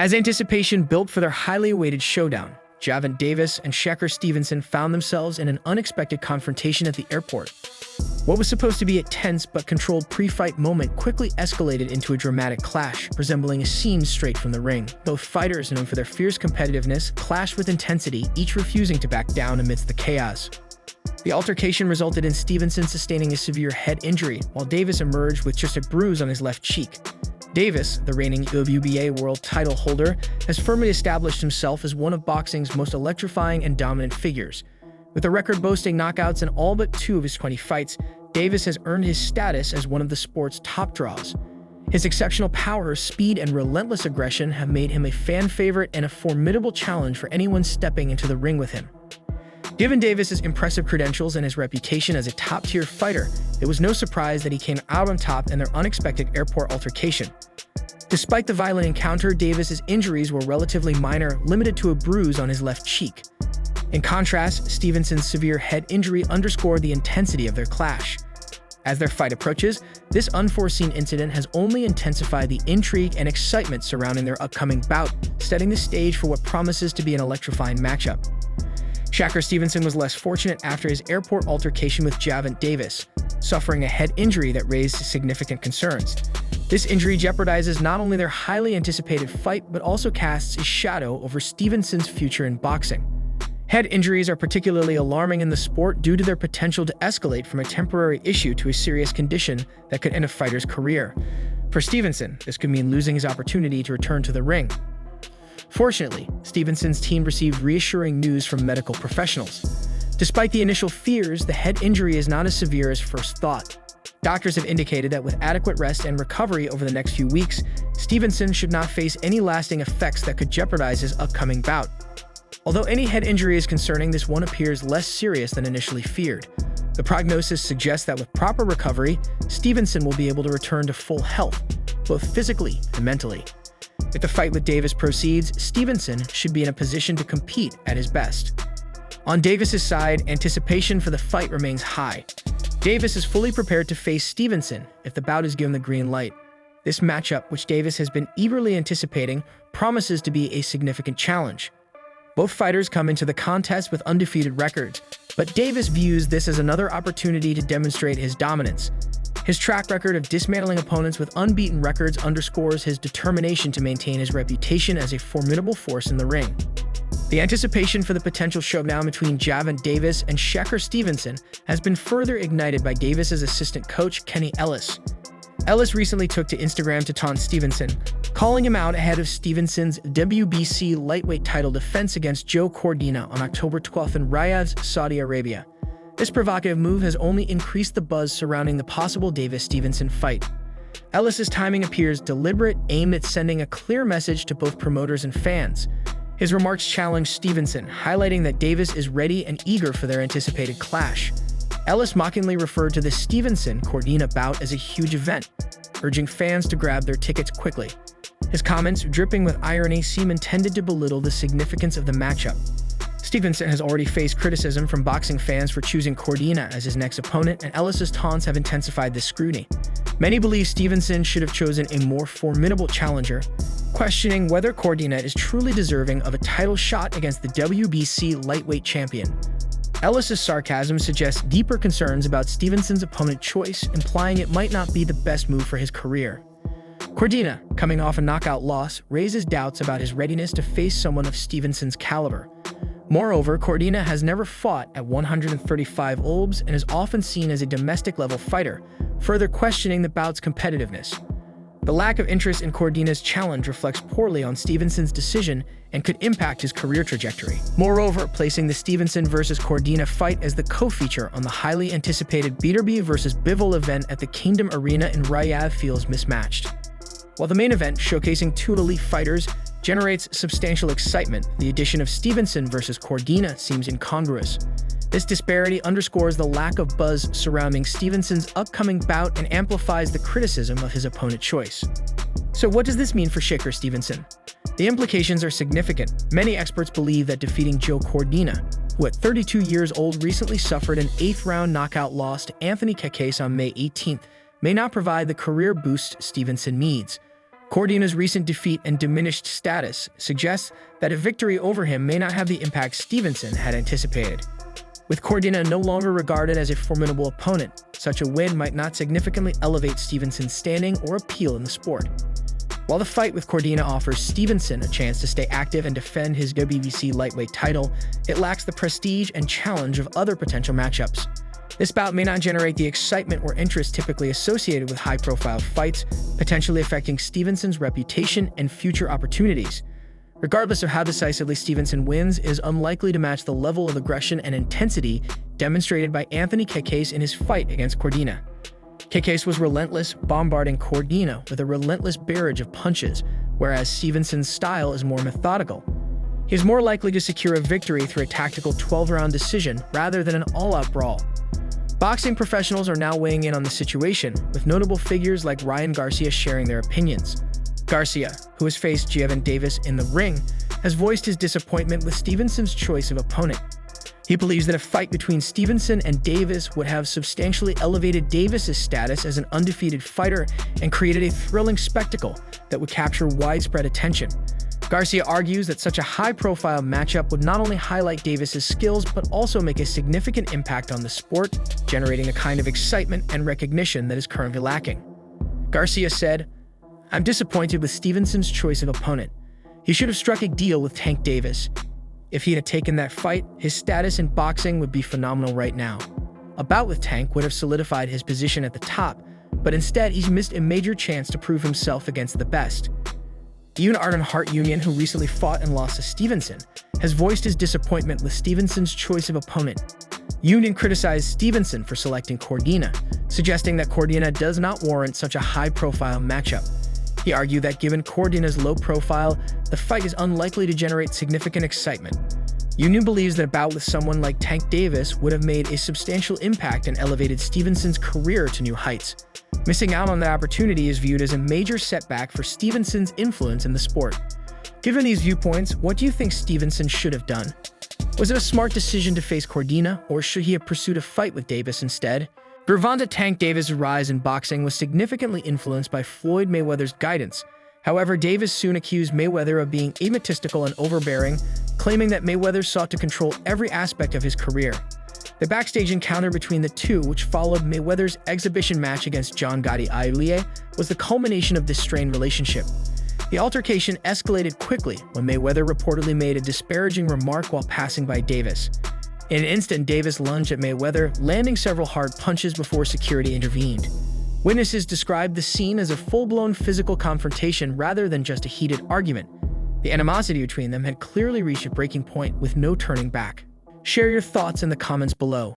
As anticipation built for their highly awaited showdown, Gervonta Davis and Shakur Stevenson found themselves in an unexpected confrontation at the airport. What was supposed to be a tense but controlled pre-fight moment quickly escalated into a dramatic clash, resembling a scene straight from the ring. Both fighters, known for their fierce competitiveness, clashed with intensity, each refusing to back down amidst the chaos. The altercation resulted in Stevenson sustaining a severe head injury, while Davis emerged with just a bruise on his left cheek. Davis, the reigning WBA world title holder, has firmly established himself as one of boxing's most electrifying and dominant figures. With a record boasting knockouts in all but 2 of his 20 fights, Davis has earned his status as one of the sport's top draws. His exceptional power, speed, and relentless aggression have made him a fan favorite and a formidable challenge for anyone stepping into the ring with him. Given Davis's impressive credentials and his reputation as a top-tier fighter, it was no surprise that he came out on top in their unexpected airport altercation. Despite the violent encounter, Davis's injuries were relatively minor, limited to a bruise on his left cheek. In contrast, Stevenson's severe head injury underscored the intensity of their clash. As their fight approaches, this unforeseen incident has only intensified the intrigue and excitement surrounding their upcoming bout, setting the stage for what promises to be an electrifying matchup. Shakur Stevenson was less fortunate after his airport altercation with Gervonta Davis, suffering a head injury that raised significant concerns. This injury jeopardizes not only their highly anticipated fight, but also casts a shadow over Stevenson's future in boxing. Head injuries are particularly alarming in the sport due to their potential to escalate from a temporary issue to a serious condition that could end a fighter's career. For Stevenson, this could mean losing his opportunity to return to the ring. Fortunately, Stevenson's team received reassuring news from medical professionals. Despite the initial fears, the head injury is not as severe as first thought. Doctors have indicated that with adequate rest and recovery over the next few weeks, Stevenson should not face any lasting effects that could jeopardize his upcoming bout. Although any head injury is concerning, this one appears less serious than initially feared. The prognosis suggests that with proper recovery, Stevenson will be able to return to full health, both physically and mentally. If the fight with Davis proceeds, Stevenson should be in a position to compete at his best. On Davis's side, anticipation for the fight remains high. Davis is fully prepared to face Stevenson if the bout is given the green light. This matchup, which Davis has been eagerly anticipating, promises to be a significant challenge. Both fighters come into the contest with undefeated records, but Davis views this as another opportunity to demonstrate his dominance. His track record of dismantling opponents with unbeaten records underscores his determination to maintain his reputation as a formidable force in the ring. The anticipation for the potential showdown between Gervonta Davis and Shakur Stevenson has been further ignited by Davis's assistant coach, Kenny Ellis. Ellis recently took to Instagram to taunt Stevenson, calling him out ahead of Stevenson's WBC lightweight title defense against Joe Cordina on October 12th in Riyadh, Saudi Arabia. This provocative move has only increased the buzz surrounding the possible Davis-Stevenson fight. Ellis's timing appears deliberate, aimed at sending a clear message to both promoters and fans. His remarks challenged Stevenson, highlighting that Davis is ready and eager for their anticipated clash. Ellis mockingly referred to the Stevenson-Cordina bout as a huge event, urging fans to grab their tickets quickly. His comments, dripping with irony, seem intended to belittle the significance of the matchup. Stevenson has already faced criticism from boxing fans for choosing Cordina as his next opponent, and Ellis's taunts have intensified this scrutiny. Many believe Stevenson should have chosen a more formidable challenger, questioning whether Cordina is truly deserving of a title shot against the WBC lightweight champion. Ellis's sarcasm suggests deeper concerns about Stevenson's opponent choice, implying it might not be the best move for his career. Cordina, coming off a knockout loss, raises doubts about his readiness to face someone of Stevenson's caliber. Moreover, Cordina has never fought at 135 Olbs and is often seen as a domestic-level fighter, further questioning the bout's competitiveness. The lack of interest in Cordina's challenge reflects poorly on Stevenson's decision and could impact his career trajectory. Moreover, placing the Stevenson vs. Cordina fight as the co-feature on the highly anticipated Beterbiev vs. Bivol event at the Kingdom Arena in Riyadh feels mismatched. While the main event, showcasing two elite fighters, generates substantial excitement, the addition of Stevenson vs. Cordina seems incongruous. This disparity underscores the lack of buzz surrounding Stevenson's upcoming bout and amplifies the criticism of his opponent choice. So what does this mean for Shakur Stevenson? The implications are significant. Many experts believe that defeating Joe Cordina, who at 32 years old recently suffered an 8th-round knockout loss to Anthony Kakes on May 18th, may not provide the career boost Stevenson needs. Cordina's recent defeat and diminished status suggests that a victory over him may not have the impact Stevenson had anticipated. With Cordina no longer regarded as a formidable opponent, such a win might not significantly elevate Stevenson's standing or appeal in the sport. While the fight with Cordina offers Stevenson a chance to stay active and defend his WBC lightweight title, it lacks the prestige and challenge of other potential matchups. This bout may not generate the excitement or interest typically associated with high-profile fights, potentially affecting Stevenson's reputation and future opportunities. Regardless of how decisively Stevenson wins, it is unlikely to match the level of aggression and intensity demonstrated by Anthony Kekes in his fight against Cordina. Kekes was relentless, bombarding Cordina with a relentless barrage of punches, whereas Stevenson's style is more methodical. He is more likely to secure a victory through a tactical 12-round decision rather than an all-out brawl. Boxing professionals are now weighing in on the situation, with notable figures like Ryan Garcia sharing their opinions. Garcia, who has faced Gervonta Davis in the ring, has voiced his disappointment with Stevenson's choice of opponent. He believes that a fight between Stevenson and Davis would have substantially elevated Davis's status as an undefeated fighter and created a thrilling spectacle that would capture widespread attention. Garcia argues that such a high-profile matchup would not only highlight Davis's skills but also make a significant impact on the sport, generating a kind of excitement and recognition that is currently lacking. Garcia said, "I'm disappointed with Stevenson's choice of opponent. He should have struck a deal with Tank Davis. If he had taken that fight, his status in boxing would be phenomenal right now. A bout with Tank would have solidified his position at the top, but instead he's missed a major chance to prove himself against the best." Even Arden Hart Union, who recently fought and lost to Stevenson, has voiced his disappointment with Stevenson's choice of opponent. Union criticized Stevenson for selecting Cordina, suggesting that Cordina does not warrant such a high-profile matchup. He argued that given Cordina's low profile, the fight is unlikely to generate significant excitement. Union believes that a bout with someone like Tank Davis would have made a substantial impact and elevated Stevenson's career to new heights. Missing out on that opportunity is viewed as a major setback for Stevenson's influence in the sport. Given these viewpoints, what do you think Stevenson should have done? Was it a smart decision to face Cordina, or should he have pursued a fight with Davis instead? Gervonta Tank Davis' rise in boxing was significantly influenced by Floyd Mayweather's guidance. However, Davis soon accused Mayweather of being egotistical and overbearing, claiming that Mayweather sought to control every aspect of his career. The backstage encounter between the two, which followed Mayweather's exhibition match against John Gotti Ilie, was the culmination of this strained relationship. The altercation escalated quickly when Mayweather reportedly made a disparaging remark while passing by Davis. In an instant, Davis lunged at Mayweather, landing several hard punches before security intervened. Witnesses described the scene as a full-blown physical confrontation rather than just a heated argument. The animosity between them had clearly reached a breaking point with no turning back. Share your thoughts in the comments below.